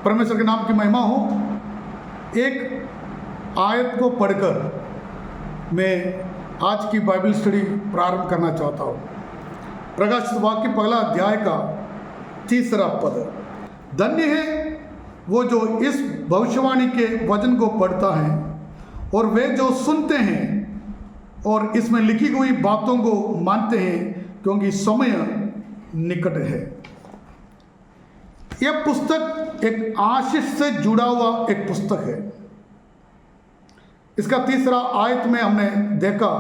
परमेश्वर के नाम की महिमा हो। एक आयत को पढ़कर मैं आज की बाइबल स्टडी प्रारंभ करना चाहता हूँ। प्रकाशित वाक्य पहला अध्याय का 3 पद। धन्य है वो जो इस भविष्यवाणी के वचन को पढ़ता है और वे जो सुनते हैं और इसमें लिखी हुई बातों को मानते हैं, क्योंकि समय निकट है। यह पुस्तक एक आशीष से जुड़ा हुआ एक पुस्तक है। इसका 3 आयत में हमने देखा,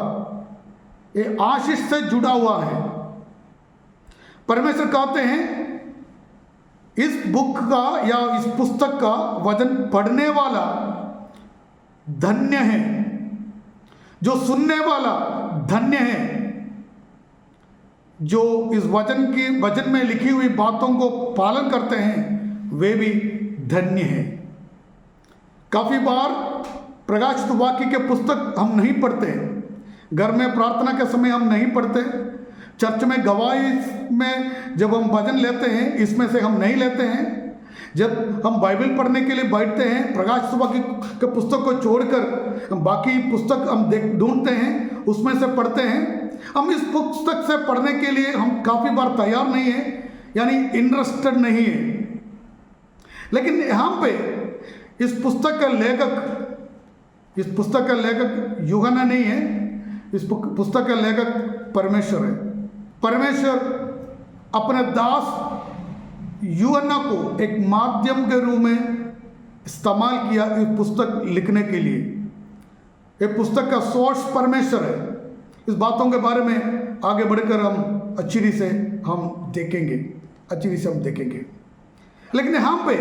ये आशीष से जुड़ा हुआ है। परमेश्वर कहते हैं इस बुक का या इस पुस्तक का वचन पढ़ने वाला धन्य है, जो सुनने वाला धन्य है, जो इस वचन में लिखी हुई बातों को पालन करते हैं वे भी धन्य हैं। काफी बार प्रकाशित वाक्य के पुस्तक हम नहीं पढ़ते, घर में प्रार्थना के समय हम नहीं पढ़ते, चर्च में गवाही में जब हम भजन लेते हैं इसमें से हम नहीं लेते हैं। जब हम बाइबल पढ़ने के लिए बैठते हैं, प्रकाशित वाक्य के पुस्तक को छोड़कर हम बाकी पुस्तक हम ढूंढते हैं, उसमें से पढ़ते हैं। हम इस पुस्तक से पढ़ने के लिए हम काफ़ी बार तैयार नहीं है, यानी इंटरेस्टेड नहीं है। लेकिन यहाँ पे इस पुस्तक का लेखक यूहन्ना नहीं है, इस पुस्तक का लेखक परमेश्वर है। परमेश्वर अपने दास यूहन्ना को एक माध्यम के रूप में इस्तेमाल किया इस पुस्तक लिखने के लिए। ये पुस्तक का सोर्स परमेश्वर है। इस बातों के बारे में आगे बढ़कर हम अच्छी रीति से हम देखेंगे। लेकिन यहाँ पे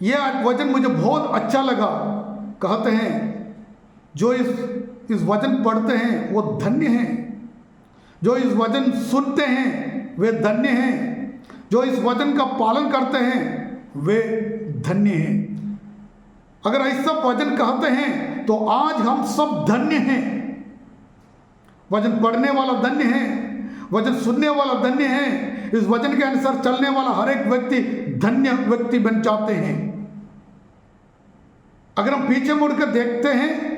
यह वचन मुझे बहुत अच्छा लगा। कहते हैं जो इस वचन पढ़ते हैं वो धन्य हैं, जो इस वचन सुनते हैं वे धन्य हैं, जो इस वचन का पालन करते हैं वे धन्य हैं। अगर ऐसा वचन कहते हैं तो आज हम सब धन्य हैं। वचन पढ़ने वाला धन्य है, वचन सुनने वाला धन्य है, इस वचन के अनुसार चलने वाला हर एक व्यक्ति धन्य व्यक्ति बन जाते हैं। अगर हम पीछे मुड़कर देखते हैं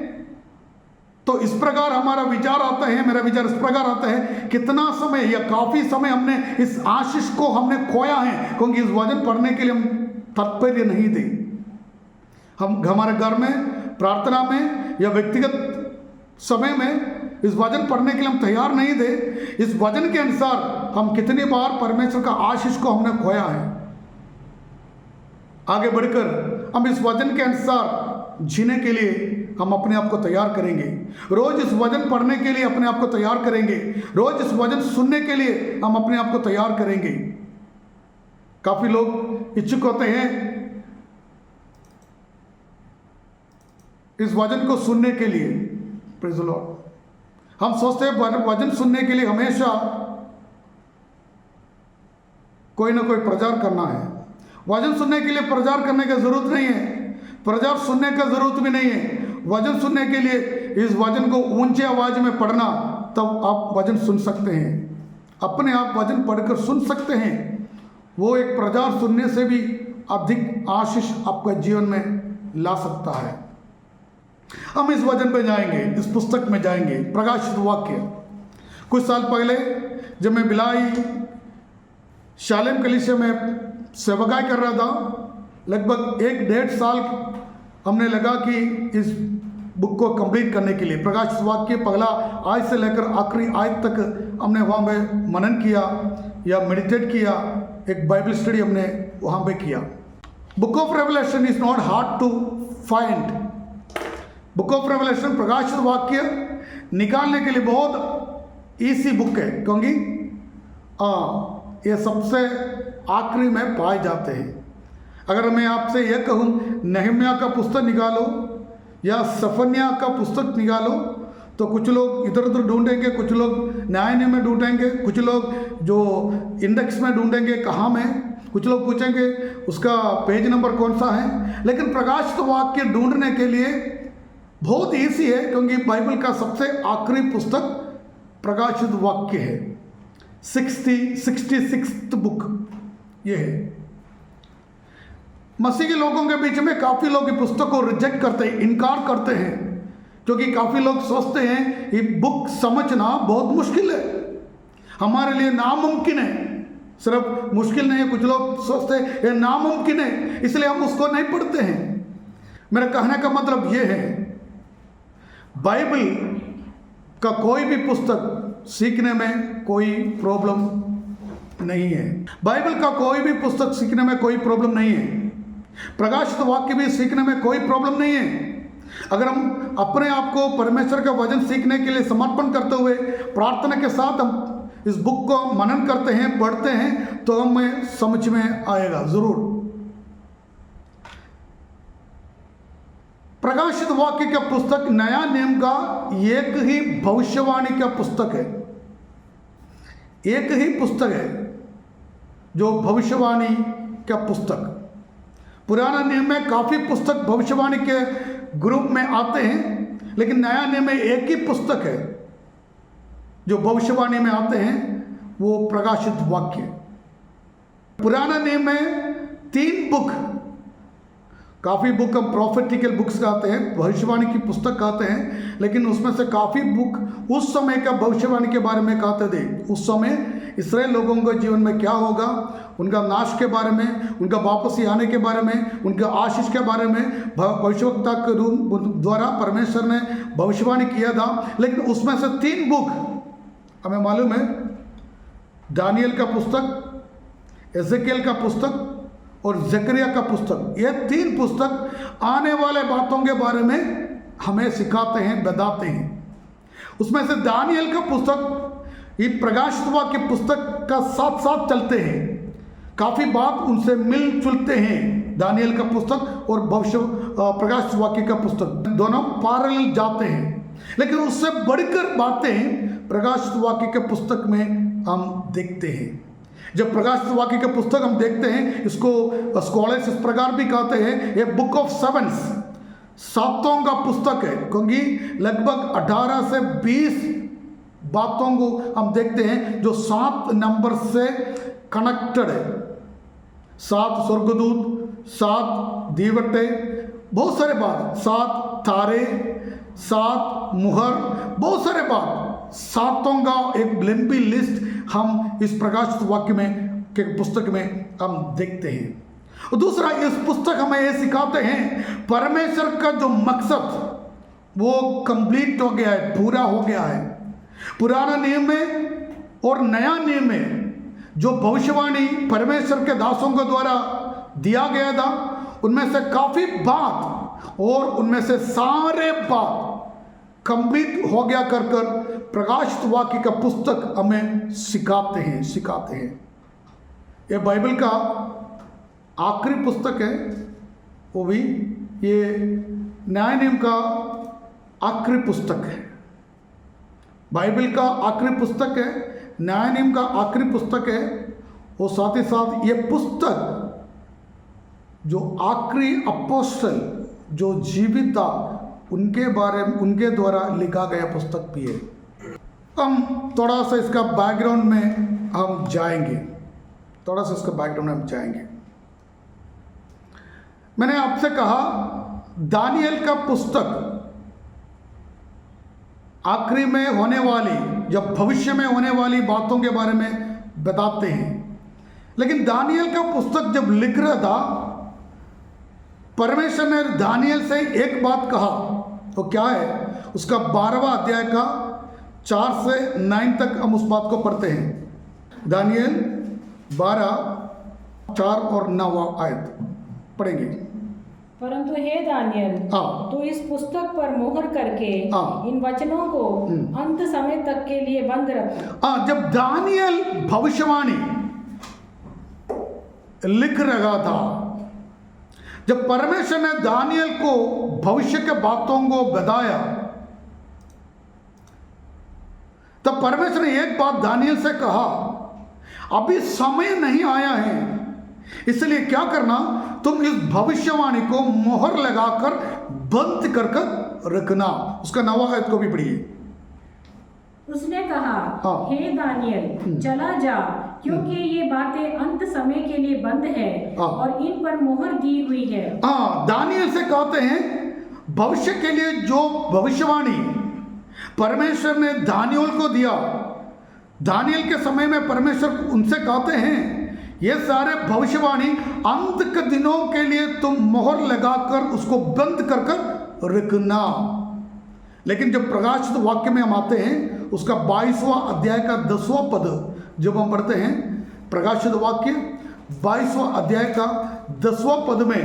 तो इस प्रकार हमारा विचार आता है, मेरा विचार इस प्रकार आता है, कितना समय या काफी समय हमने इस आशीष को हमने खोया है, क्योंकि इस वचन पढ़ने के लिए हम तात्पर्य नहीं थे। हम हमारे घर में प्रार्थना में या व्यक्तिगत समय में इस वचन पढ़ने के लिए हम तैयार नहीं थे। इस वचन के अनुसार हम कितनी बार परमेश्वर का आशीष को हमने खोया है। आगे बढ़कर हम इस वचन के अनुसार जीने के लिए हम अपने आप को तैयार करेंगे। रोज इस वचन पढ़ने के लिए अपने आप को तैयार करेंगे। रोज इस वचन सुनने के लिए हम अपने आप को तैयार करेंगे। काफी लोग इच्छुक होते हैं इस वचन को सुनने के लिए। Praise the Lord. हम सोचते हैं वचन सुनने के लिए हमेशा कोई ना कोई प्रचार करना है। वचन सुनने के लिए प्रचार करने की जरूरत नहीं है, प्रचार सुनने का जरूरत भी नहीं है। वचन सुनने के लिए इस वचन को ऊंची आवाज में पढ़ना, तब आप वचन सुन सकते हैं। अपने आप वचन पढ़कर सुन सकते हैं। वो एक प्रचार सुनने से भी अधिक आशीष आपके जीवन में ला सकता है। हम इस वचन पे जाएंगे, इस पुस्तक में जाएंगे, प्रकाशित वाक्य। कुछ साल पहले जब मैं बिलाई शालेम कलीसिया में सेवकाई कर रहा था, लगभग 1-1.5 साल हमने लगा कि इस बुक को कंप्लीट करने के लिए प्रकाशित वाक्य पहला आयत से लेकर आखिरी आयत तक हमने वहाँ पे मनन किया या मेडिटेट किया। एक बाइबल स्टडी हमने वहाँ पे किया। Book of revelation is not hard to find. Book of revelation प्रकाशित वाक्य निकालने के लिए बहुत ईजी बुक है, क्योंकि ये सबसे आखिरी में पाए जाते हैं। अगर मैं आपसे यह कहूँ नहम्याह का पुस्तक निकालो या सफन्याह का पुस्तक निकालो, तो कुछ लोग इधर उधर ढूंढेंगे, कुछ लोग न्याय में ढूंढेंगे, कुछ लोग जो इंडेक्स में ढूंढेंगे कहाँ में, कुछ लोग पूछेंगे उसका पेज नंबर कौन सा है। लेकिन प्रकाशित वाक्य ढूंढने के लिए बहुत ईजी है, क्योंकि बाइबल का सबसे आखिरी पुस्तक प्रकाशित वाक्य है। 66th बुक ये है। मसीह के लोगों के बीच में काफ़ी लोग इस पुस्तक को रिजेक्ट करते हैं, इनकार करते हैं, क्योंकि काफ़ी लोग सोचते हैं ये बुक समझना बहुत मुश्किल है, हमारे लिए नामुमकिन है। सिर्फ मुश्किल नहीं है, कुछ लोग सोचते हैं ये नामुमकिन है, इसलिए हम उसको नहीं पढ़ते हैं। मेरा कहने का मतलब ये है, बाइबल का कोई भी पुस्तक सीखने में कोई प्रॉब्लम नहीं है। बाइबल का कोई भी पुस्तक सीखने में कोई प्रॉब्लम नहीं है। प्रकाशित वाक्य भी सीखने में कोई प्रॉब्लम नहीं है। अगर हम अपने आप को परमेश्वर का वचन सीखने के लिए समर्पण करते हुए प्रार्थना के साथ हम इस बुक को मनन करते हैं, पढ़ते हैं, तो हमें समझ में आएगा जरूर। प्रकाशित वाक्य का पुस्तक नया नियम का एक ही भविष्यवाणी का पुस्तक है, एक ही पुस्तक है जो भविष्यवाणी का पुस्तक। पुराना नियम में काफी पुस्तक भविष्यवाणी के ग्रुप में आते हैं, लेकिन नया नियम में एक ही पुस्तक है जो भविष्यवाणी में आते हैं, वो प्रकाशित वाक्य। पुराना नियम में 3 बुक, काफ़ी बुक हम प्रॉफेटिकल बुक्स कहते हैं, भविष्यवाणी की पुस्तक कहते हैं, लेकिन उसमें से काफ़ी बुक उस समय का भविष्यवाणी के बारे में कहते थे। उस समय इस्राएल लोगों के जीवन में क्या होगा, उनका नाश के बारे में, उनका वापसी आने के बारे में, उनके आशीष के बारे में भविष्यवक्ता के रूप द्वारा परमेश्वर ने भविष्यवाणी किया था। लेकिन उसमें से 3 बुक हमें मालूम है, दानियल का पुस्तक, एजेकियल का पुस्तक और जकरिया का पुस्तक। ये 3 पुस्तक आने वाले बातों के बारे में हमें सिखाते हैं, बताते हैं। उसमें से दानियल का पुस्तक ये प्रकाशित वाक्य पुस्तक का साथ साथ चलते हैं, काफ़ी बात उनसे मिल जुलते हैं। दानियल का पुस्तक और प्रकाशित वाक्य का पुस्तक दोनों पैरेलल जाते हैं, लेकिन उससे बढ़कर बातें प्रकाशित वाक्य के पुस्तक में हम देखते हैं। जब प्रकाशित वाक्य के पुस्तक हम देखते हैं, इसको स्कॉलर्स इस प्रकार भी कहते हैं, ये बुक ऑफ सेवंस, 7 का पुस्तक है, क्योंकि लगभग 18 से 20 बातों को हम देखते हैं जो 7 नंबर से कनेक्टेड है। 7 स्वर्गदूत, 7 दीवटे, बहुत सारे बात, 7 तारे, 7 मुहर, बहुत सारे बात, 7 का एक लंबी लिस्ट हम इस प्रकाशित वाक्य में के पुस्तक में हम देखते हैं। और दूसरा, इस पुस्तक हमें ये सिखाते हैं परमेश्वर का जो मकसद वो कंप्लीट हो गया है, पूरा हो गया है। पुराना नियम में और नया नियम में जो भविष्यवाणी परमेश्वर के दासों के द्वारा दिया गया था, उनमें से काफी बात और उनमें से सारे बात कंप्लीट हो गया कर प्रकाशित वाक्य का पुस्तक हमें सिखाते हैं। ये बाइबल का आखिरी पुस्तक है, वो भी ये न्याय नियम का आखिरी पुस्तक है। बाइबल का आखिरी पुस्तक है, न्याय नियम का आखिरी पुस्तक है, और साथ ही साथ ये पुस्तक जो आखिरी अपोस्टल जो जीवित था उनके बारे में, उनके द्वारा लिखा गया पुस्तक भी है। हम थोड़ा सा इसका बैकग्राउंड में हम जाएंगे, मैंने आपसे कहा दानियल का पुस्तक आखिरी में होने वाली, जब भविष्य में होने वाली बातों के बारे में बताते हैं, लेकिन दानियल का पुस्तक जब लिख रहा था, परमेश्वर ने दानियल से एक बात कहा, तो क्या है उसका 12वां अध्याय का 4 से 9 तक हम उस बात को पढ़ते हैं। दानियल 12, 4 और 9 आयत पढ़ेंगे। परंतु हे दानियल, तू इस पुस्तक पर मोहर करके इन वचनों को अंत समय तक के लिए बंद रख। जब दानियल भविष्यवाणी लिख रहा था, जब परमेश्वर ने दानियल को भविष्य के बातों को बताया, तब परमेश्वर ने एक बात दानियल से कहा, अभी समय नहीं आया है, इसलिए क्या करना, तुम इस भविष्यवाणी को मोहर लगाकर बंद कर रखना। उसका 9वां आयत को भी पढ़िए। उसने कहा, हे दानियल, चला जा, क्योंकि ये बातें अंत समय के लिए बंद है और इन पर मोहर दी हुई है। दानियल से कहते हैं भविष्य के लिए जो भविष्यवाणी परमेश्वर ने दानियल को दिया, दानियल के समय में परमेश्वर उनसे कहते हैं ये सारे भविष्यवाणी अंत के दिनों के लिए तुम मोहर लगाकर उसको बंद कर कर रखना। लेकिन जब प्रकाशित वाक्य में हम आते हैं उसका 22वां अध्याय का 10वां पद जब हम पढ़ते हैं, प्रकाशित वाक्य 22वां अध्याय का 10वां पद में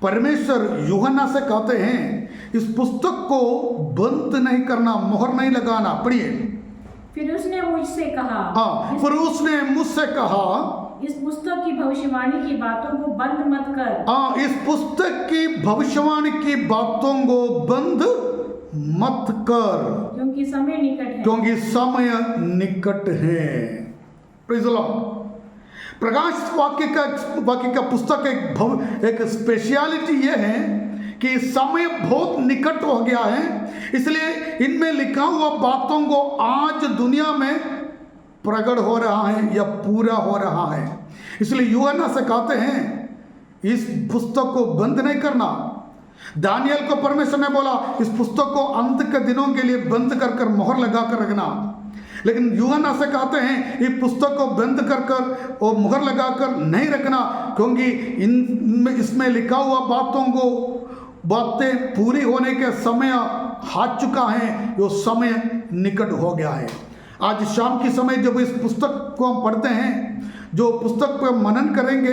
परमेश्वर यूहन्ना से कहते हैं इस पुस्तक को बंद नहीं करना, मोहर नहीं लगाना। पढ़िए। फिर उसने मुझसे कहा, फिर उसने मुझसे कहा इस पुस्तक की भविष्यवाणी की बातों को बंद मत कर। इस पुस्तक की भविष्यवाणी की बातों को बंद मत कर, क्योंकि समय निकट है। क्योंकि समय निकट है। Praise the Lord. प्रकाश वाक्य का पुस्तक एक स्पेशलिटी ये है कि समय बहुत निकट हो गया है, इसलिए इनमें लिखा हुआ बातों को आज दुनिया में प्रकट हो रहा है या पूरा हो रहा है। इसलिए यूहन्ना से कहते हैं इस पुस्तक को बंद नहीं करना। दानियल को परमेश्वर ने बोला इस पुस्तक को अंत के दिनों के लिए बंद कर कर मोहर लगा कर रखना, लेकिन यूहन्ना से कहते हैं इस पुस्तक को बंद कर कर और मोहर लगा कर नहीं रखना, क्योंकि इसमें लिखा हुआ बातें पूरी होने के समय आ चुका है, जो समय निकट हो गया है। आज शाम के समय जब इस पुस्तक को हम पढ़ते हैं, जो पुस्तक पर मनन करेंगे,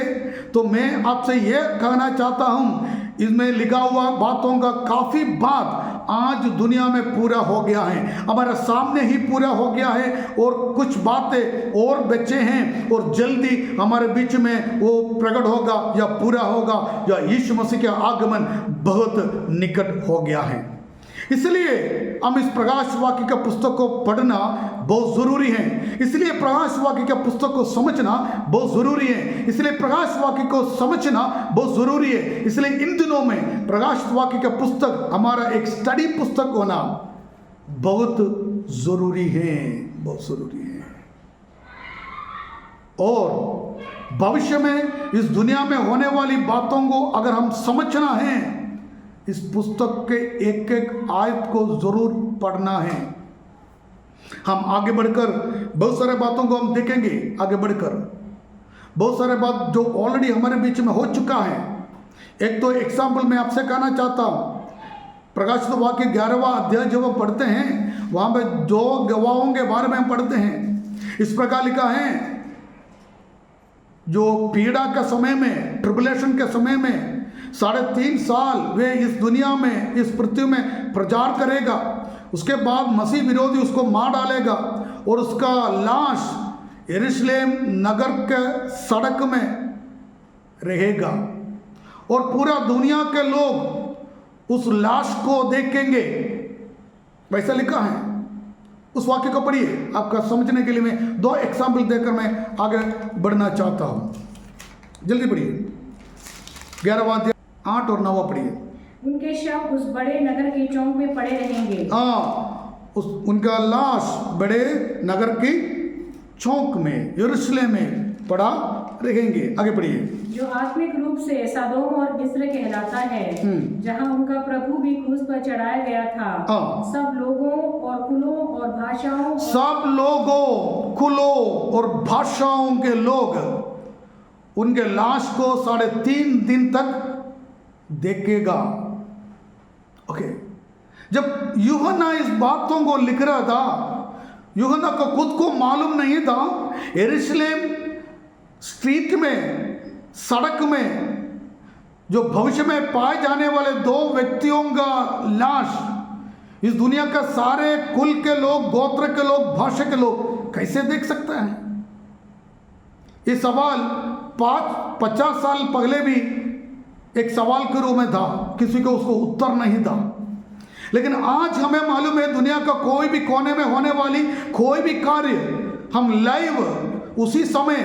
तो मैं आपसे यह कहना चाहता हूं इसमें लिखा हुआ बातों का काफ़ी बात आज दुनिया में पूरा हो गया है, हमारे सामने ही पूरा हो गया है, और कुछ बातें और बचे हैं और जल्दी हमारे बीच में वो प्रकट होगा या पूरा होगा, या यीशु मसीह का आगमन बहुत निकट हो गया है। इसलिए हम इस प्रकाश वाक्य का पुस्तक को पढ़ना बहुत ज़रूरी है, इसलिए प्रकाश वाक्य का पुस्तक को समझना बहुत ज़रूरी है, इसलिए प्रकाश वाक्य को समझना बहुत ज़रूरी है। इसलिए इन दिनों में प्रकाश वाक्य का पुस्तक हमारा एक स्टडी पुस्तक होना बहुत ज़रूरी है, बहुत ज़रूरी है। और भविष्य में इस दुनिया में होने वाली बातों को अगर हम समझना है, इस पुस्तक के एक एक आयत को जरूर पढ़ना है। हम आगे बढ़कर बहुत सारे बातों को हम देखेंगे, आगे बढ़कर बहुत सारे बात जो ऑलरेडी हमारे बीच में हो चुका है। एक तो एग्जाम्पल मैं आपसे कहना चाहता हूँ, प्रकाशित वाक्य 11वां अध्याय जब हम पढ़ते हैं, वहाँ पे दो गवाहों के बारे में हम पढ़ते हैं। इस प्रकार लिखा है, जो पीड़ा के समय में, ट्रिबुलेशन के समय में 3.5 साल वे इस दुनिया में, इस पृथ्वी में प्रचार करेगा, उसके बाद मसीह विरोधी उसको मार डालेगा और उसका लाश यरूशलेम नगर के सड़क में रहेगा और पूरा दुनिया के लोग उस लाश को देखेंगे। वैसा लिखा है। उस वाक्य को पढ़िए, आपका समझने के लिए मैं 2 एग्जाम्पल देकर मैं आगे बढ़ना चाहता हूँ। जल्दी पढ़िए, 11वां अध्याय 8 और 9 पढ़िए। उनके शव उस बड़े नगर के चौक में पड़े रहेंगे। उनका लाश बड़े नगर की चौक में, यरूशलेम में पड़ा रहेंगे। आगे पढ़िए। जो आत्मिक रूप से सदोम और मिस्र कहलाता है, जहां उनका प्रभु भी क्रूस पर चढ़ाया गया था। सब लोगों और कुलों और भाषाओं, सब लोगों, कुलों और भाषाओं के लोग उनके लाश को 3.5 दिन तक देखेगा। ओके, जब यूहन्ना इस बातों को लिख रहा था, यूहन्ना को खुद को मालूम नहीं था यरूशलेम स्ट्रीट में, सड़क में जो भविष्य में पाए जाने वाले 2 व्यक्तियों का लाश इस दुनिया का सारे कुल के लोग, गोत्र के लोग, भाषा के लोग कैसे देख सकते हैं। ये सवाल 50 साल पहले भी एक सवाल के रूप में था, किसी को उसको उत्तर नहीं था। लेकिन आज हमें मालूम है दुनिया का कोई भी कोने में होने वाली कोई भी कार्य हम लाइव उसी समय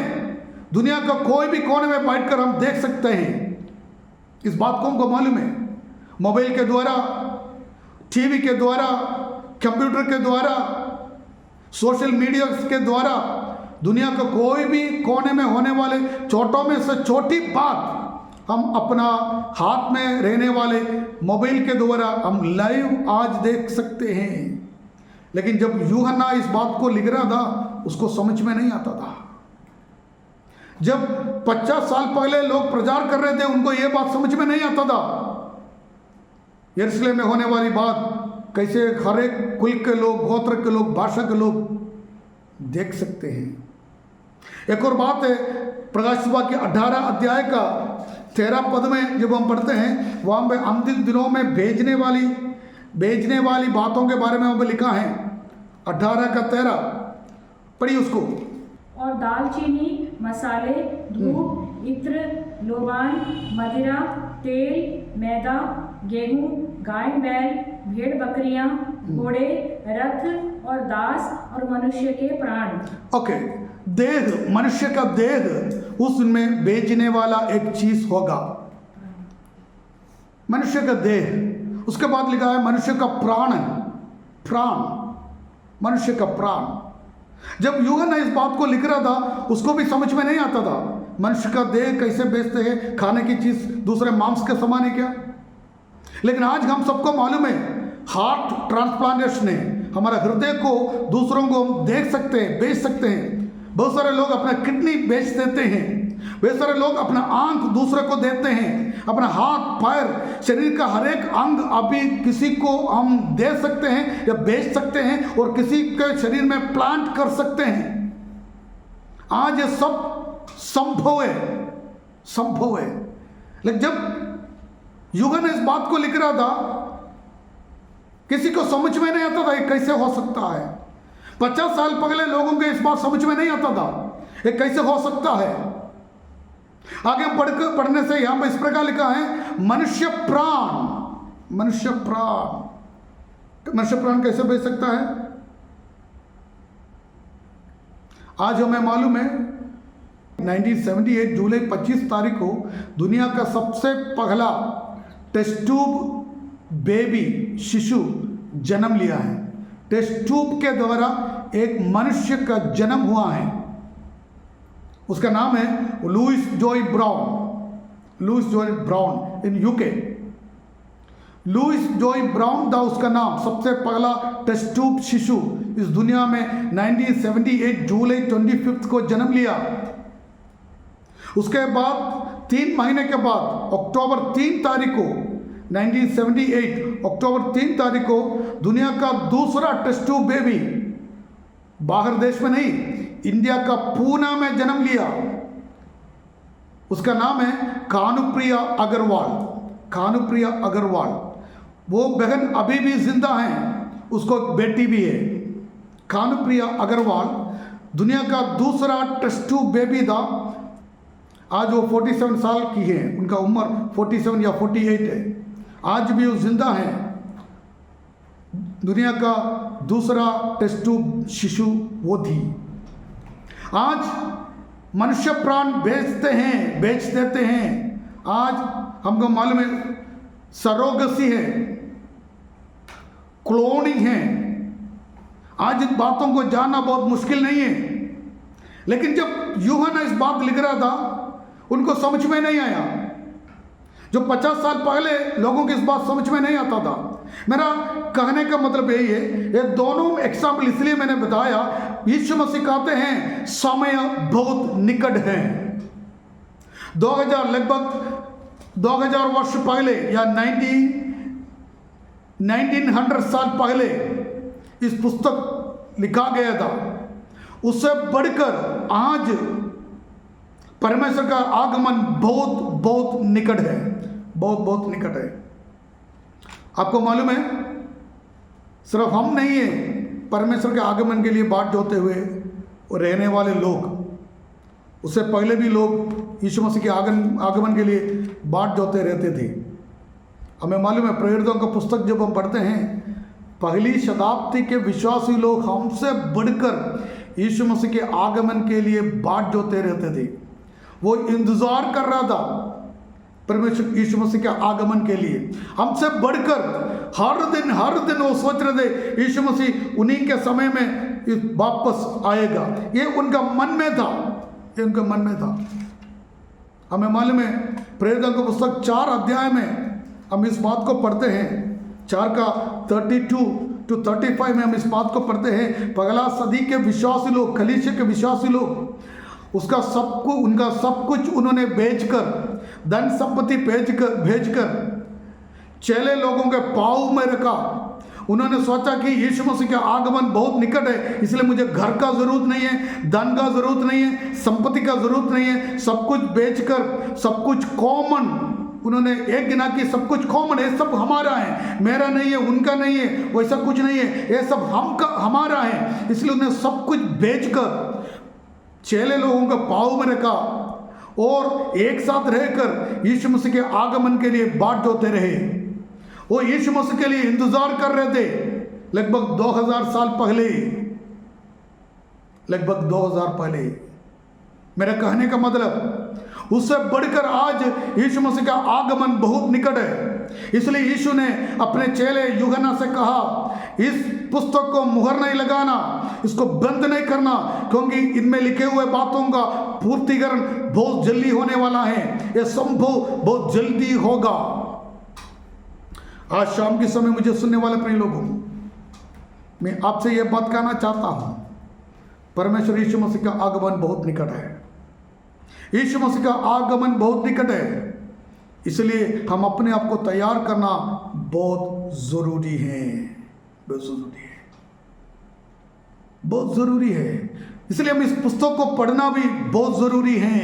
दुनिया का कोई भी कोने में बैठकर हम देख सकते हैं। इस बात को हमको मालूम है, मोबाइल के द्वारा, टीवी के द्वारा, कंप्यूटर के द्वारा, सोशल मीडिया के द्वारा दुनिया का कोई भी कोने में होने वाले छोटों में से छोटी बात हम अपना हाथ में रहने वाले मोबाइल के द्वारा हम लाइव आज देख सकते हैं। लेकिन जब यूहन्ना इस बात को लिख रहा था उसको समझ में नहीं आता था। जब 50 साल पहले लोग प्रचार कर रहे थे उनको यह बात समझ में नहीं आता था यरूशलेम में होने वाली बात कैसे हर एक कुल के लोग, गोत्र के लोग, भाषा के लोग देख सकते हैं। एक और बात है, प्रकाशित वाक्य 18 अध्याय का 13 पद में जब हम पढ़ते हैं वहां पे अंतिम दिनों में भेजने वाली बातों के बारे में वहां पे लिखा है 18 का 13, पढ़िए उसको। और दालचीनी, मसाले, धूप, इत्र, लोबान, मदिरा, तेल, मैदा, गेहूं, गाय बैल, भेड़ बकरियां, घोड़े, रथ और दास और मनुष्य के प्राण। ओके, देह, मनुष्य का देह उसमें बेचने वाला एक चीज होगा, मनुष्य का देह। उसके बाद लिखा है मनुष्य का प्राण, मनुष्य का प्राण। जब यूहन्ना इस बात को लिख रहा था उसको भी समझ में नहीं आता था मनुष्य का देह कैसे बेचते हैं, खाने की चीज दूसरे मांस के समान है क्या। लेकिन आज हम सबको मालूम है हार्ट ट्रांसप्लांटेशन है, हमारा हृदय को दूसरों को हम देख सकते हैं, बेच सकते हैं। बहुत सारे लोग अपना किडनी बेच देते हैं, बहुत सारे लोग अपना आंख दूसरे को देते हैं, अपना हाथ पैर शरीर का हर एक अंग अभी किसी को हम दे सकते हैं या बेच सकते हैं और किसी के शरीर में प्लांट कर सकते हैं। आज ये सब संभव है। लेकिन जब यूहन्ना इस बात को लिख रहा था किसी को समझ में नहीं आता था ये कैसे हो सकता है। 50 साल पहले लोगों को इस बात समझ में नहीं आता था ये कैसे हो सकता है। आगे हम पढ़ने से यहां पर इस प्रकार लिखा है मनुष्य प्राण कैसे बेच सकता है। आज हमें मालूम है 1978 जुलाई 25 तारीख को दुनिया का सबसे पहला टेस्ट ट्यूब बेबी शिशु जन्म लिया है। टेस्ट ट्यूब के द्वारा एक मनुष्य का जन्म हुआ है। उसका नाम है Louise Joy Brown in UK. Louise Joy Brown था उसका नाम। सबसे पहला टेस्ट ट्यूब शिशु इस दुनिया में 1978 जुलाई 25 को जन्म लिया। उसके बाद 3 महीने के बाद अक्टूबर 3 तारीख को 1978 अक्टूबर 3 तारीख को दुनिया का दूसरा टेस्ट ट्यूब बेबी बाहर देश में नहीं इंडिया का पूना में जन्म लिया। उसका नाम है कानुप्रिया अग्रवाल। वो बहन अभी भी जिंदा है, उसको एक बेटी भी है। कानुप्रिया अग्रवाल दुनिया का दूसरा टेस्ट ट्यूब बेबी था। आज वो 47 साल की है, उनका उम्र 47 या 48 है। आज भी वो जिंदा है। दुनिया का दूसरा टेस्ट ट्यूब शिशु वो थी। आज मनुष्य प्राण बेच देते हैं। आज हमको मालूम है सरोगसी है, क्लोनिंग है। आज इन बातों को जानना बहुत मुश्किल नहीं है। लेकिन जब यूहन्ना इस बात लिख रहा था उनको समझ में नहीं आया। जो 50 साल पहले लोगों की इस बात समझ में नहीं आता था। मेरा कहने का मतलब यही है, ये दोनों एग्जाम्पल इसलिए मैंने बताया, यीशु मसीह कहते हैं समय बहुत निकट है। 2000 वर्ष पहले या 1900 साल पहले इस पुस्तक लिखा गया था। उससे बढ़कर आज परमेश्वर का आगमन बहुत निकट है, बहुत निकट है। आपको मालूम है सिर्फ हम नहीं है परमेश्वर के आगमन के लिए बाट जोते हुए रहने वाले लोग, उससे पहले भी लोग यीशु मसीह के आगमन के लिए बाट जोते रहते थे। हमें मालूम है प्रेरितों का पुस्तक जब हम पढ़ते हैं, पहली शताब्दी के विश्वासी लोग हमसे बढ़कर यीशु मसीह के आगमन के लिए बाट जोते रहते थे। वो इंतजार कर रहा था परमेश्वर यीशु मसीह के आगमन के लिए। हमसे बढ़कर हर दिन वो सोच रहे थे यीशु मसीह उन्हीं के समय में वापस आएगा। ये उनका मन में था, ये उनके मन में था। हमें मालूम है प्रेरितों की पुस्तक 4 अध्याय में हम इस बात को पढ़ते हैं, 4 का 32 to 35 में हम इस बात को पढ़ते हैं। पगला सदी के विश्वासी लोग, कलीसिया के विश्वासी लोग उनका सब कुछ उन्होंने बेचकर, धन संपत्ति भेजकर चेले लोगों के पाँव में रखा। उन्होंने सोचा कि यीशु मसीह का आगमन बहुत निकट है, इसलिए मुझे घर का जरूरत नहीं है, धन का जरूरत नहीं है, संपत्ति का जरूरत नहीं है। सब कुछ बेचकर, सब कुछ कॉमन, उन्होंने एक गिना कि सब कुछ कॉमन है, सब हमारा है, मेरा नहीं है, उनका नहीं है, वैसा कुछ नहीं है, ये सब हमारा है। इसलिए उन्होंने सब कुछ बेचकर चेले लोगों का पाँव में रखा और एक साथ रहकर यीशु मसीह के आगमन के लिए बाट जोते रहे। वो यीशु मसीह के लिए इंतजार कर रहे थे लगभग 2000 साल पहले, लगभग 2000 पहले। मेरा कहने का मतलब उससे बढ़कर आज यीशु मसीह का आगमन बहुत निकट है। इसलिए यीशु ने अपने चेले यूहन्ना से कहा, इस पुस्तक को मुहर नहीं लगाना, इसको बंद नहीं करना, क्योंकि इनमें लिखे हुए बातों का पूर्तिकरण बहुत जल्दी होने वाला है, यह संभव बहुत जल्दी होगा। आज शाम के समय मुझे सुनने वाले प्रिय लोगों, मैं आपसे यह बात कहना चाहता हूं, परमेश्वर यीशु मसीह का आगमन बहुत निकट है। यीशु मसीह का आगमन बहुत निकट है, इसलिए हम अपने आप को तैयार करना बहुत जरूरी है, बहुत जरूरी है, बहुत जरूरी है। इसलिए हम इस पुस्तक को पढ़ना भी बहुत जरूरी है।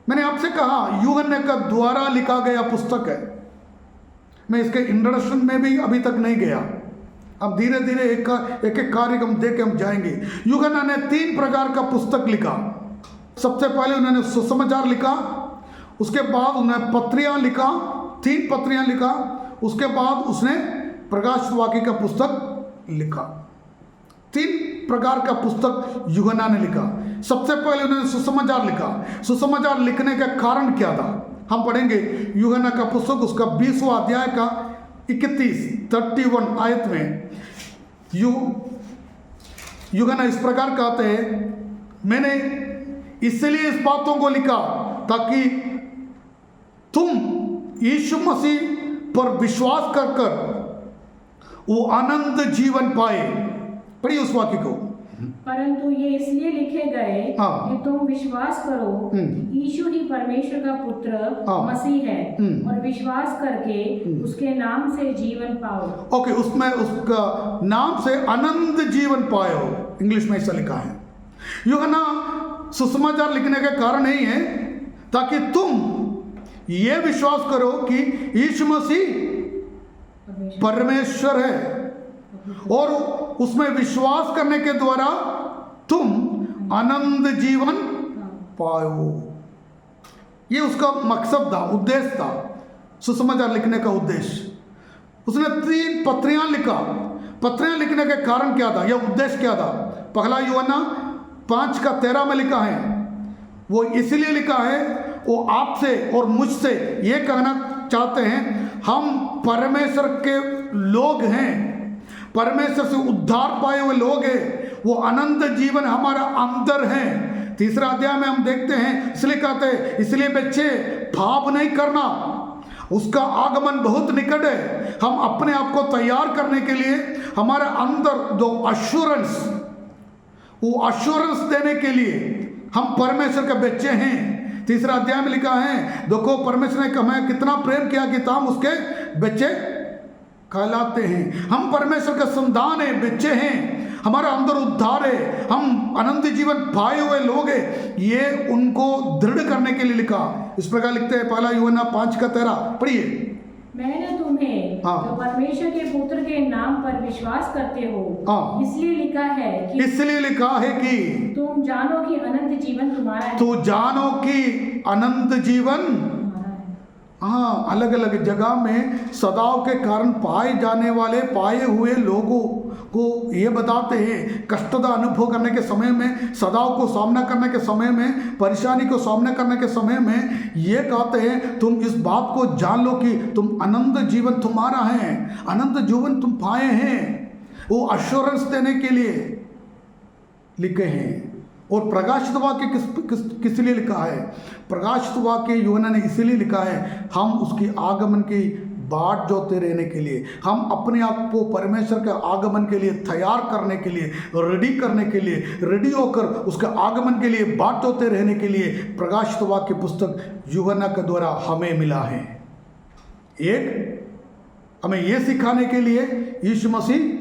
मैंने आपसे कहा यूहन्ना का द्वारा लिखा गया पुस्तक है। मैं इसके इंट्रोडक्शन में भी अभी तक नहीं गया, अब धीरे धीरे एक एक कार्यक्रम देख के हम जाएंगे। यूहन्ना ने 3 प्रकार का पुस्तक लिखा। सबसे पहले उन्होंने सुसमाचार लिखा, उसके बाद उन्होंने पत्रियां लिखा, 3 पत्रियां लिखा, उसके बाद उसने प्रकाश वाक्य का पुस्तक लिखा। 3 प्रकार का पुस्तक यूहन्ना ने लिखा। सबसे पहले उन्होंने सुसमाचार लिखा। सुसमाचार लिखने का कारण क्या था हम पढ़ेंगे यूहन्ना का पुस्तक, उसका 20वां अध्याय का 31 आयत में यूहन्ना इस प्रकार कहते हैं, मैंने इसलिए इस बातों को लिखा ताकि तुम यीशु मसीह पर विश्वास कर कर वो अनंत जीवन पाए। पढ़िए उस वाक्य को। परंतु ये इसलिए लिखे गए कि तुम विश्वास करो यीशु ही परमेश्वर का पुत्र मसीह है और विश्वास करके उसके नाम से जीवन पाओ। ओके, उसमें उसका नाम से अनंत जीवन पाओ, इंग्लिश में ऐसा लिखा है। यूहन्ना सुसमाचार लिखने का कारण यही है ताकि तुम ये विश्वास करो कि यीशु मसीह परमेश्वर है और उसमें विश्वास करने के द्वारा तुम अनंत जीवन पाओ। ये उसका मकसद था, उद्देश्य था, सुसमाचार लिखने का उद्देश्य। उसने 3 पत्रियां लिखा। पत्रियां लिखने का कारण क्या था, यह उद्देश्य क्या था? पहला यूहन्ना 5 का 13 में लिखा है, वो इसलिए लिखा है, वो आपसे और मुझसे ये कहना चाहते हैं हम परमेश्वर के लोग हैं, परमेश्वर से उद्धार पाए हुए लोग हैं, वो अनंत जीवन हमारा अंदर है। 3रा अध्याय में हम देखते हैं, इसलिए कहते हैं, इसलिए बच्चे पाप नहीं करना, उसका आगमन बहुत निकट है। हम अपने आप को तैयार करने के लिए हमारे अंदर जो अश्योरेंस, वो अश्योरेंस देने के लिए हम परमेश्वर के बच्चे हैं। 3रा अध्याय में लिखा है, देखो परमेश्वर ने हमें कितना प्रेम किया कि हम उसके बच्चे कहलाते हैं। हम परमेश्वर का संतान है, बच्चे हैं, हमारा अंदर उद्धार है, हम अनंत जीवन पाए हुए लोग हैं। ये उनको दृढ़ करने के लिए लिखा। इस प्रकार लिखते हैं पहला यूहन्ना 5 का 13। पढ़िए। मैंने तुम्हें जो परमेश्वर के पुत्र के नाम पर विश्वास करते हो इसलिए लिखा है कि, इसलिए लिखा है कि तुम जानो कि अनंत जीवन तुम्हारा है। तो जानो कि अनंत जीवन, हाँ, अलग अलग जगह में सदाओं के कारण पाए जाने वाले, पाए हुए लोगों को ये बताते हैं, कष्टदा अनुभव करने के समय में, सदाओं को सामना करने के समय में, परेशानी को सामना करने के समय में ये कहते हैं तुम इस बात को जान लो कि तुम अनंत जीवन तुम्हारा है, अनंत जीवन तुम पाए हैं। वो अश्योरेंस देने के लिए लिखे हैं। और प्रकाशित वाक्य किस लिए लिखा है? प्रकाशित वाक्य यूहन्ना ने इसीलिए लिखा है, हम उसकी आगमन की बाट जोते रहने के लिए, हम अपने आप को परमेश्वर के आगमन के लिए तैयार करने के लिए, रेडी करने के लिए, रेडी होकर उसके आगमन के लिए बाट जोते रहने के लिए प्रकाशित वाक्य पुस्तक यूहन्ना के द्वारा हमें मिला है। एक, हमें यह सिखाने के लिए यीशु मसीह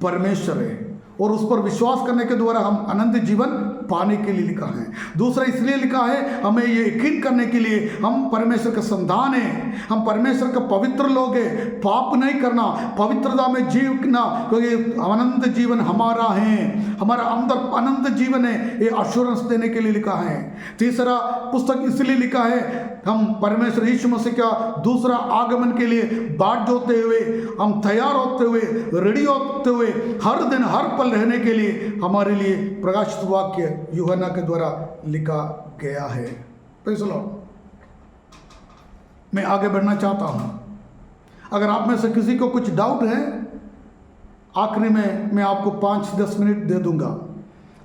परमेश्वर है और उस पर विश्वास करने के द्वारा हम अनंत जीवन पाने के लिए लिखा है। दूसरा इसलिए लिखा है हमें ये यकीन करने के लिए हम परमेश्वर का संतान हैं, हम परमेश्वर का पवित्र लोग हैं, पाप नहीं करना, पवित्रता में जीना, क्योंकि अनंत जीवन हमारा है, हमारा अंदर अनंत जीवन है, ये अश्योरेंस देने के लिए लिखा है। तीसरा पुस्तक इसलिए लिखा है हम परमेश्वर यीशु मसीह का दूसरा आगमन के लिए बाट जोते हुए, हम तैयार होते हुए, रेडी होते हुए, हर दिन हर पल रहने के लिए हमारे लिए प्रकाशित वाक्य यूहन्ना के द्वारा लिखा गया है। Praise the Lord. मैं आगे बढ़ना चाहता हूं। अगर आप में से किसी को कुछ डाउट है, आखिरी में मैं आपको 5-10 मिनट दे दूंगा।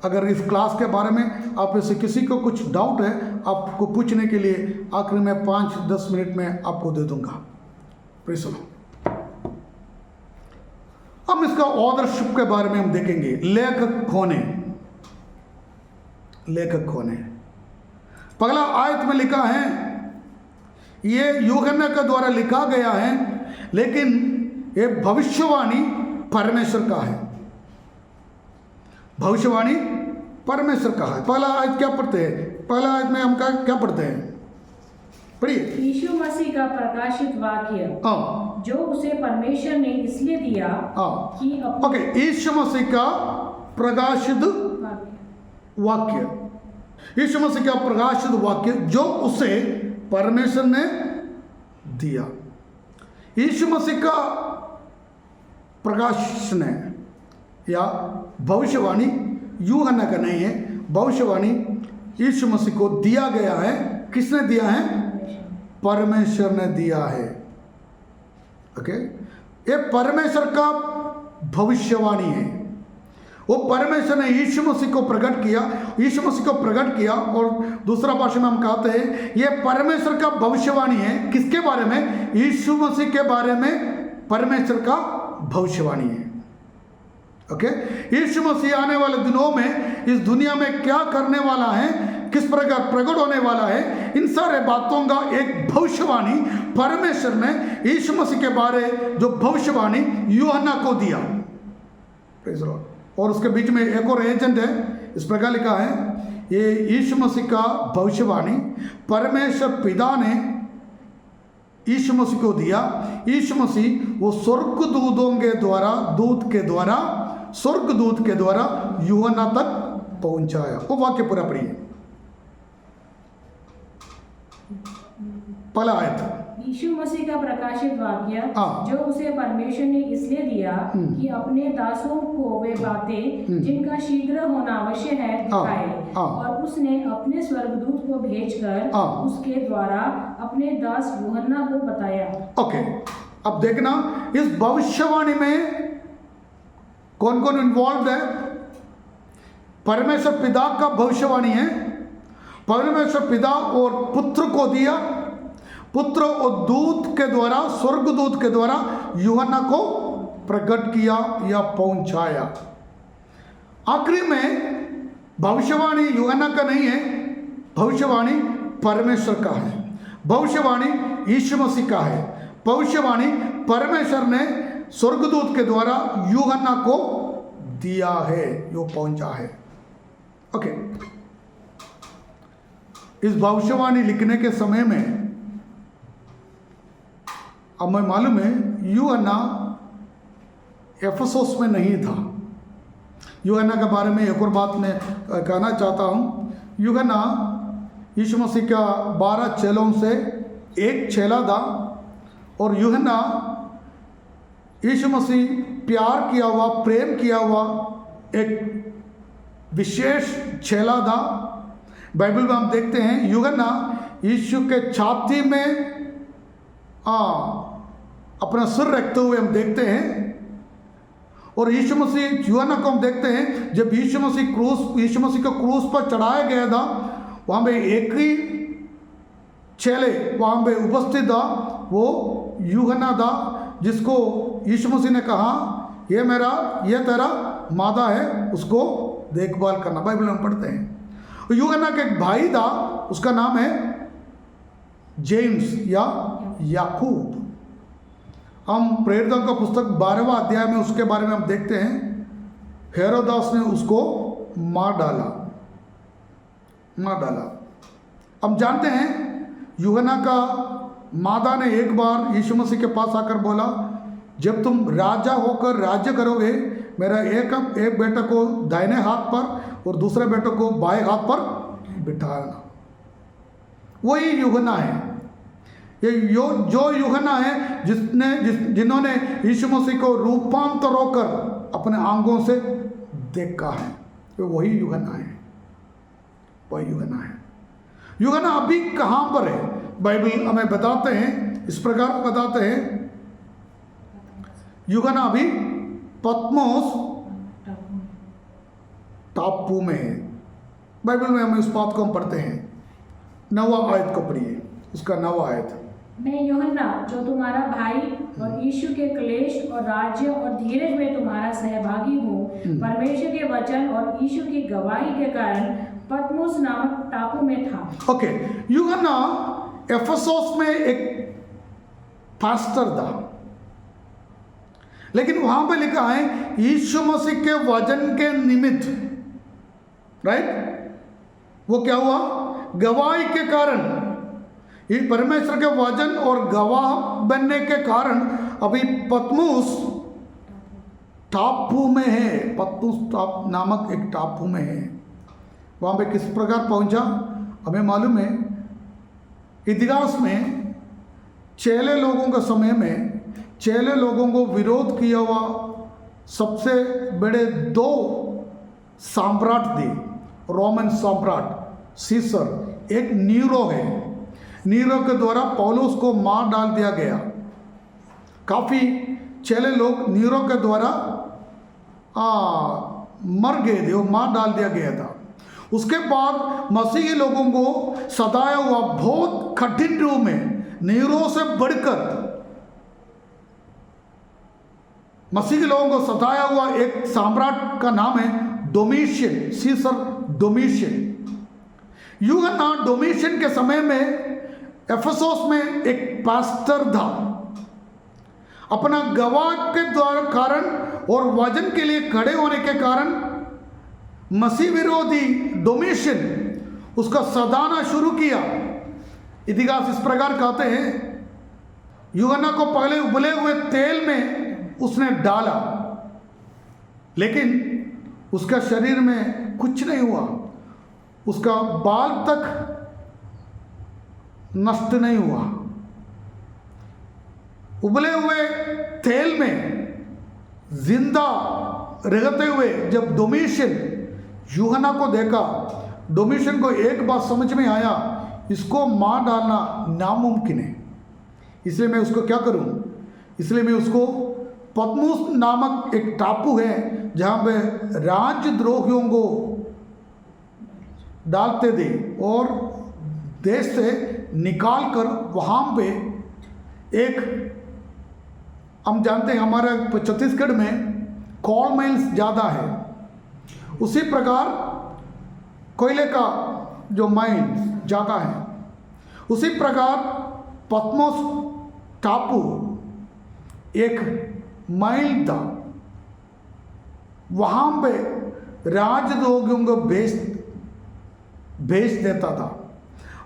अगर इस क्लास के बारे में आप में से किसी को कुछ डाउट है, आपको पूछने के लिए आखिरी में 5-10 मिनट में आपको दे दूंगा। Praise the Lord. अब इसका ऑथरशिप के बारे में हम देखेंगे। लेखक कौन है? पहला आयत में लिखा है, ये यूहन्ना के द्वारा लिखा गया है, लेकिन ये भविष्यवाणी परमेश्वर का है। भविष्यवाणी परमेश्वर का है। पहला आयत क्या पढ़ते हैं? पहला आयत में हम क्या पढ़ते हैं? पढ़िए। यीशु मसीह का प्रकाशित वाक्य जो उसे परमेश्वर ने इसलिए दिया कि ओके, यीशु मसीह का प्रकाशित वाक्य, यीशु मसीह का प्रकाशित वाक्य जो उसे परमेश्वर ने दिया। यीशु मसीह का प्रकाशन है या भविष्यवाणी यूहन्ना का नहीं है, भविष्यवाणी यीशु मसीह को दिया गया है। किसने दिया है? परमेश्वर ने दिया है। ओके, ये परमेश्वर का भविष्यवाणी है। वो परमेश्वर ने यीशु मसीह को प्रकट किया, यीशु मसीह को प्रकट किया। और दूसरा भाषा में हम कहते हैं ये परमेश्वर का भविष्यवाणी है। किसके बारे में? यीशु मसीह के बारे में परमेश्वर का भविष्यवाणी है। ओके, यीशु मसीह आने वाले दिनों में इस दुनिया में क्या करने वाला है, किस प्रकार प्रकट होने वाला है, इन सारे बातों का एक भविष्यवाणी परमेश्वर ने यीशु मसीह के बारे जो भविष्यवाणी यूहन्ना को दिया। Praise the Lord. और उसके बीच में एक और एजेंट है, इस प्रकार लिखा है, ये यीशु मसीह का भविष्यवाणी परमेश्वर पिता ने यीशु मसीह को दिया। यीशु मसीह वो स्वर्गदूत के द्वारा यूहन्ना तक पहुंचाया। वो वाक्य पूरा पढ़िए। पहला आयत, यीशु मसीह का प्रकाशित वाक्य जो उसे परमेश्वर ने इसलिए दिया कि अपने दासों को वे बातें जिनका शीघ्र होना अवश्य है दिखाए। और उसने अपने स्वर्गदूत को भेजकर उसके द्वारा अपने दास यूहन्ना को बताया। ओके, अब देखना इस भविष्यवाणी में कौन कौन इन्वॉल्व है। परमेश्वर पिता का भविष्यवाणी है। परमेश्वर पिता और पुत्र को दिया, पुत्र और दूत के द्वारा, स्वर्गदूत के द्वारा यूहन्ना को प्रकट किया या पहुंचाया। आखिरी में भविष्यवाणी यूहन्ना का नहीं है, भविष्यवाणी परमेश्वर का है। भविष्यवाणी यीशु मसीह का है। भविष्यवाणी परमेश्वर ने स्वर्गदूत के द्वारा यूहन्ना को दिया है, जो पहुंचा है। ओके, इस भविष्यवाणी लिखने के समय में अब मैं मालूम है यूहन्ना एफेसुस में नहीं था। यूहन्ना के बारे में एक और बात मैं कहना चाहता हूँ। यूहन्ना यीशु मसीह का 12 चेलों से एक चेला था और यूहन्ना यीशु मसीह प्यार किया हुआ, प्रेम किया हुआ एक विशेष चेला था। बाइबल में हम देखते हैं यूहन्ना यीशु के छाती में अपना सिर रखते हुए हम देखते हैं। और यीशु मसीह यूहन्ना को हम देखते हैं जब यीशु मसीह को क्रूस पर चढ़ाया गया था, वहाँ पे एक ही चेले वहाँ पे उपस्थित था, वो यूहन्ना था, जिसको यीशु मसीह ने कहा ये तेरा मादा है, उसको देखभाल करना। बाइबल में पढ़ते हैं यूहन्ना का एक भाई था, उसका नाम है जेम्स या याकूब। हम प्रेरितों का पुस्तक 12वां अध्याय में उसके बारे में हम देखते हैं, हेरोदास ने उसको मार डाला। हम जानते हैं यूहन्ना का मादा ने एक बार यीशु मसीह के पास आकर बोला, जब तुम राजा होकर राज्य करोगे, मेरा एक बेटा को दाहिने हाथ पर और दूसरे बेटे को बाएं हाथ पर बिठाना। वही यूहन्ना है, ये जो यूहन्ना है जिन्होंने यीशु मसीह को रूपांतर होकर अपने आंखों से देखा है, वही यूहन्ना है। यूहन्ना अभी कहाँ पर है? बाइबल हमें बताते हैं, इस प्रकार बताते हैं, यूहन्ना अभी पत्मोस टापू में है। बाइबल में हम इस बात को हम पढ़ते हैं। 9वां आयत को पढ़िए, उसका 9वां आयत। मैं यूहन्ना जो तुम्हारा भाई और यीशु के क्लेश और राज्य और धीरज में तुम्हारा सहभागी हूँ, परमेश्वर के वचन और यीशु की गवाही के कारण पत्मोस नामक टापू में था। ओके, यूहन्ना एफेसोस में एक पास्टर था, लेकिन वहां पे लिखा है यीशु मसीह के वचन के निमित्त, राइट? वो क्या हुआ? गवाही के कारण, ये परमेश्वर के वचन और गवाह बनने के कारण अभी पत्मोस टापू में है। पत्मोस नामक एक टापू में है। वहाँ पे किस प्रकार पहुंचा हमें मालूम है। इतिहास में चेले लोगों के समय में चेले लोगों को विरोध किया हुआ सबसे बड़े 2 सम्राट थे, रोमन सम्राट सीसर, एक नीरो है। नीरो के द्वारा पौलुस को मार डाल दिया गया। काफ़ी चेले लोग नीरो के द्वारा मर गए थे, वो मार डाल दिया गया था। उसके बाद मसीही लोगों को सताया हुआ बहुत कठिन रूप में नीरो से बढ़कर मसीही लोगों को सताया हुआ एक सम्राट का नाम है डोमिशियन, सीसर डोमिशियन। यूहन्ना डोमिशियन के समय में एफेसोस में एक पास्टर था। अपना गवाह के द्वारा कारण और वचन के लिए खड़े होने के कारण मसीह विरोधी डोमिशियन उसका सताना शुरू किया। इतिहास इस प्रकार कहते हैं, यूहन्ना को पहले उबले हुए तेल में उसने डाला, लेकिन उसका शरीर में कुछ नहीं हुआ, उसका बाल तक नष्ट नहीं हुआ। उबले हुए तेल में जिंदा रहते हुए जब डोमिशियन यूहन्ना को देखा, डोमिशियन को एक बात समझ में आया, इसको मार डालना नामुमकिन है, इसलिए मैं उसको क्या करूं? इसलिए मैं उसको पत्मोस नामक एक टापू है जहां पे राजद्रोहियों को डालते थे और देश से निकाल कर वहाँ पे एक, हम जानते हैं हमारे छत्तीसगढ़ में कोल माइन्स ज़्यादा है, उसी प्रकार कोयले का जो माइन ज़्यादा है, उसी प्रकार पत्मोस टापू एक माइल था। वहाँ पे राजद्रोहियों को भेज देता था।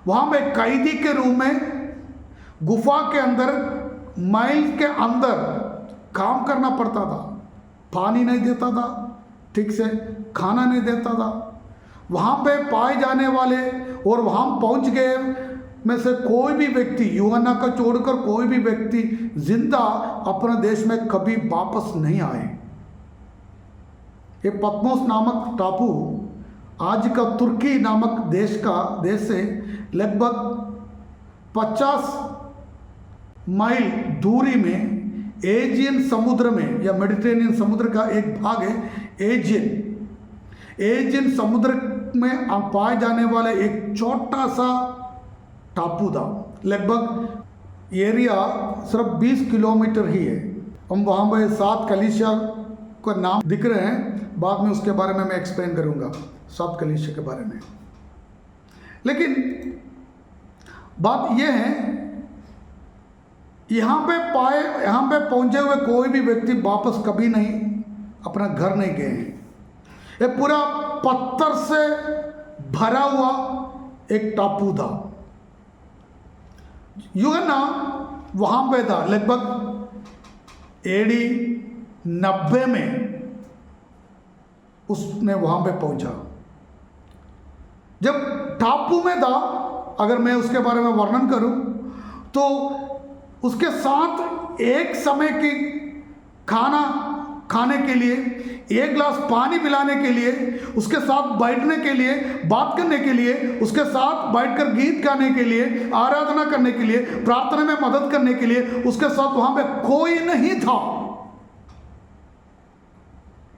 वहाँ पे कैदी के रूप में गुफा के अंदर, माइल के अंदर काम करना पड़ता था। पानी नहीं देता था, ठीक से खाना नहीं देता था। वहाँ पे पाए जाने वाले और वहाँ पहुँच गए में से कोई भी व्यक्ति, यूहन्ना को छोड़कर कोई भी व्यक्ति जिंदा अपने देश में कभी वापस नहीं आए। ये पत्मोस नामक टापू आज का तुर्की नामक देश से लगभग 50 माइल दूरी में एजियन समुद्र में, या मेडिटेरेनियन समुद्र का एक भाग है एजियन समुद्र में पाए जाने वाला एक छोटा सा टापू था। लगभग एरिया सिर्फ 20 किलोमीटर ही है। हम वहाँ पे 7 कलीसिया का नाम दिख रहे हैं, बाद में उसके बारे में मैं एक्सप्लेन करूँगा 7 कलीसिया के बारे में। लेकिन बात यह है, यहाँ पे पहुँचे हुए कोई भी व्यक्ति वापस कभी नहीं अपना घर नहीं गए हैं। ये पूरा पत्थर से भरा हुआ एक टापू था। यूहन्ना वहाँ पे था लगभग एडी 90 में उसने वहाँ पे पहुँचा। जब टापू में था, अगर मैं उसके बारे में वर्णन करूँ तो उसके साथ एक समय की खाना खाने के लिए, एक गिलास पानी पिलाने के लिए, उसके साथ बैठने के लिए, बात करने के लिए, उसके साथ बैठकर गीत गाने के लिए, आराधना करने के लिए, प्रार्थना में मदद करने के लिए उसके साथ वहां पे कोई नहीं था।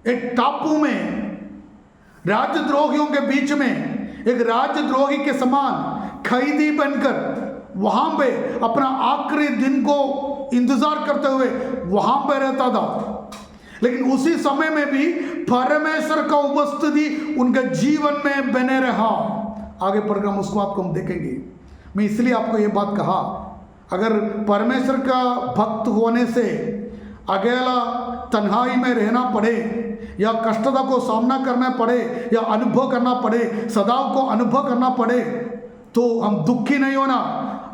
एक टापू में राजद्रोहियों के बीच में एक राजद्रोही के समान कैदी बनकर वहां पे अपना आखिरी दिन को इंतजार करते हुए वहां पे रहता था। लेकिन उसी समय में भी परमेश्वर का उपस्थिति उनके जीवन में बने रहा। आगे प्रोग्राम उसको आपको हम देखेंगे। मैं इसलिए आपको ये बात कहा, अगर परमेश्वर का भक्त होने से अकेला तन्हाई में रहना पड़े या कष्टता को सामना करना पड़े या अनुभव करना पड़े, सदाव को अनुभव करना पड़े, तो हम दुखी नहीं होना,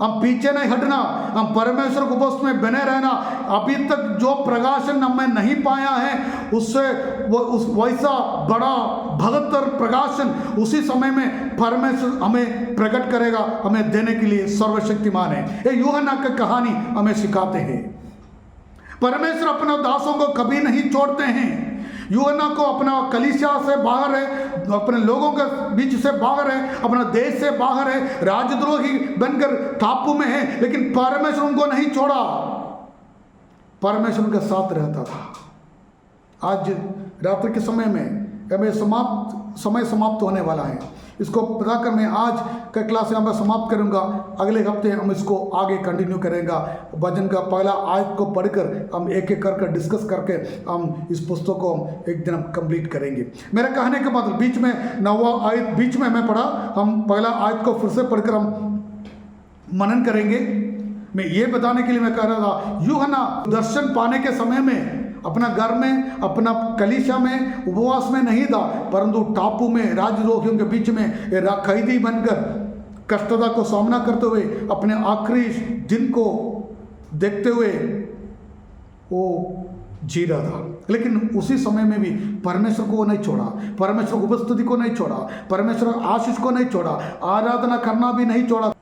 हम पीछे नहीं हटना, हम परमेश्वर के उपस्थिति में बने रहना। अभी तक जो प्रकाशन हमें नहीं पाया है उससे वैसा बड़ा भगतर प्रकाशन उसी समय में परमेश्वर हमें प्रकट करेगा, हमें देने के लिए सर्वशक्तिमान है। ये यूहन्ना की कहानी हमें सिखाते हैं। परमेश्वर अपने दासों को कभी नहीं छोड़ते हैं। यूहन्ना को अपना कलीसिया से बाहर है, अपने लोगों के बीच से बाहर है, अपना देश से बाहर है, राजद्रोही बनकर टापू में है, लेकिन परमेश्वर उनको नहीं छोड़ा। परमेश्वर उनके साथ रहता था। आज रात्रि के समय में समय समाप्त होने वाला है। इसको बताकर मैं आज का क्लास यहाँ पर समाप्त करूँगा। अगले हफ्ते हम इसको आगे कंटिन्यू करेंगे। भजन का पहला आयत को पढ़कर हम एक एक करके डिस्कस करके हम इस पुस्तक को हम एक दिन हम कंप्लीट करेंगे। मेरा कहने के बाद बीच में 9वां आयत बीच में मैं पढ़ा, हम पहला आयत को फिर से पढ़कर हम मनन करेंगे। मैं ये बताने के लिए मैं कह रहा था, यूहन्ना दर्शन पाने के समय में अपना घर में, अपना कलीसिया में, उपवास में नहीं था, परंतु टापू में राजद्रोहियों के बीच में कैदी बनकर कष्टता को सामना करते हुए अपने आखिरी दिन को देखते हुए वो जी रहा था। लेकिन उसी समय में भी परमेश्वर को नहीं छोड़ा, परमेश्वर की उपस्थिति को नहीं छोड़ा, परमेश्वर आशीष को नहीं छोड़ा, आराधना करना भी नहीं छोड़ा।